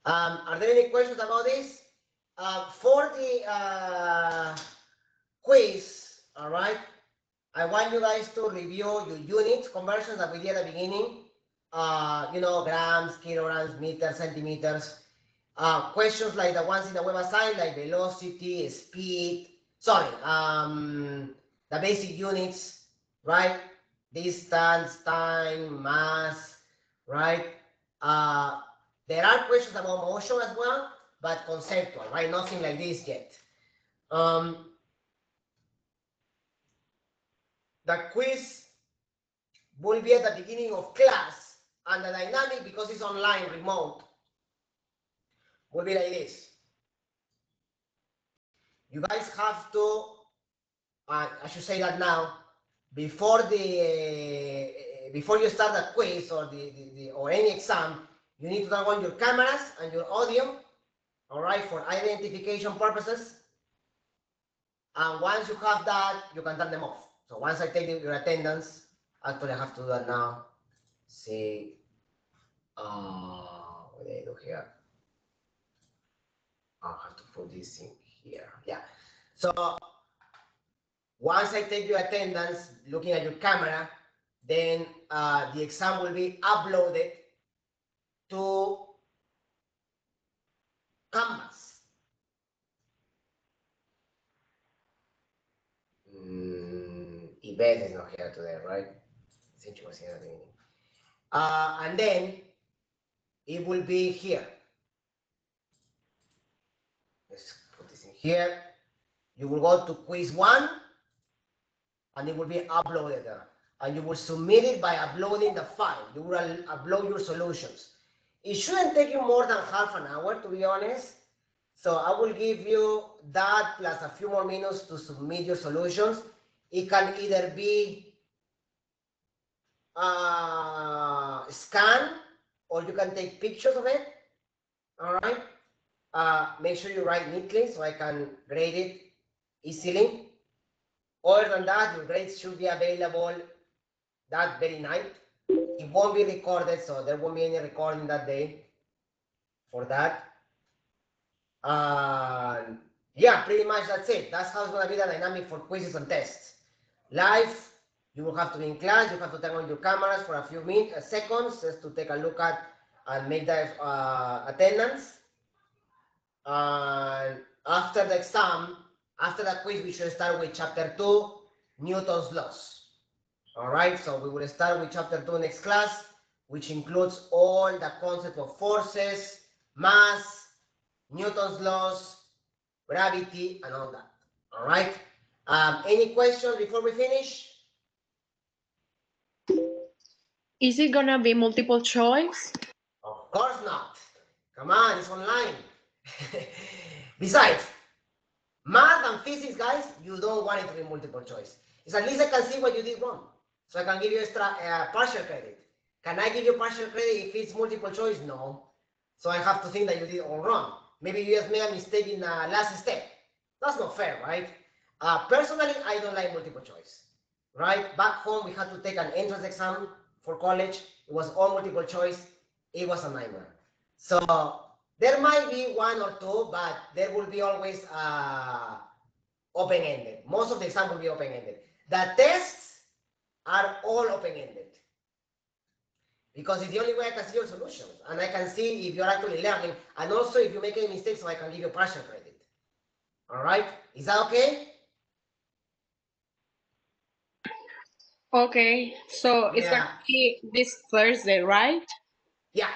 Are there any questions about this? For the quiz, all right, I want you guys to review your unit conversions that we did at the beginning. You know, grams, kilograms, meters, centimeters. Questions like the ones in the web assigned, like velocity, speed, the basic units, right? Distance, time, mass, right? There are questions about motion as well, but conceptual, right? Nothing like this yet. The quiz will be at the beginning of class, and the dynamic, because it's online, remote, will be like this. You guys have to, I should say that now, before you start the quiz or or any exam, you need to turn on your cameras and your audio, all right, for identification purposes. And once you have that, you can turn them off. So once I take your attendance, actually I have to do that now. See, what do I do here? I'll have to put this in here. Yeah. So once I take your attendance, looking at your camera, then the exam will be uploaded to Canvas. Yvette is not here today, right? Since she was here at the beginning. And then it will be here. Let's put this in here. You will go to quiz 1, and it will be uploaded there. And you will submit it by uploading the file. You will upload your solutions. It shouldn't take you more than half an hour, to be honest. So I will give you that plus a few more minutes to submit your solutions. It can either be scan, or you can take pictures of it. All right. Make sure you write neatly so I can grade it easily. Other than that, your grades should be available that very night. It won't be recorded, so there won't be any recording that day for that. Yeah, pretty much that's it. That's how it's going to be the dynamic for quizzes and tests. Live, you will have to be in class. You have to turn on your cameras for a few seconds just to take a look at and make the attendance. And after the exam, after the quiz, we should start with chapter 2, Newton's laws. All right, so we will start with chapter 2 next class, which includes all the concept of forces, mass, Newton's laws, gravity, and all that. All right. Any questions before we finish? Is it gonna be multiple choice? Of course not. Come on, it's online. Besides, math and physics, guys, you don't want it to be multiple choice. It's at least I can see what you did wrong. So I can give you extra partial credit. Can I give you partial credit if it's multiple choice? No. So I have to think that you did all wrong. Maybe you just made a mistake in the last step. That's not fair, right? Personally, I don't like multiple choice, right? Back home, we had to take an entrance exam for college. It was all multiple choice. It was a nightmare. So there might be one or two, but there will be always open-ended. Most of the exam will be open-ended. The tests are all open-ended because it's the only way I can see your solutions, and I can see if you're actually learning, and also if you make any mistakes, so I can give you partial credit. All right, is that okay? Okay, so it's gonna be this Thursday, right? Yeah.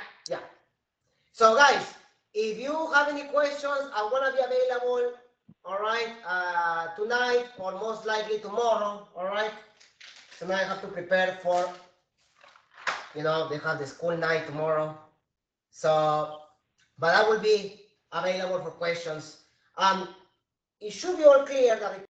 So guys, if you have any questions, I'm gonna be available, all right, tonight or most likely tomorrow, all right? Tonight I have to prepare for, they have the school night tomorrow. So, but I will be available for questions. It should be all clear that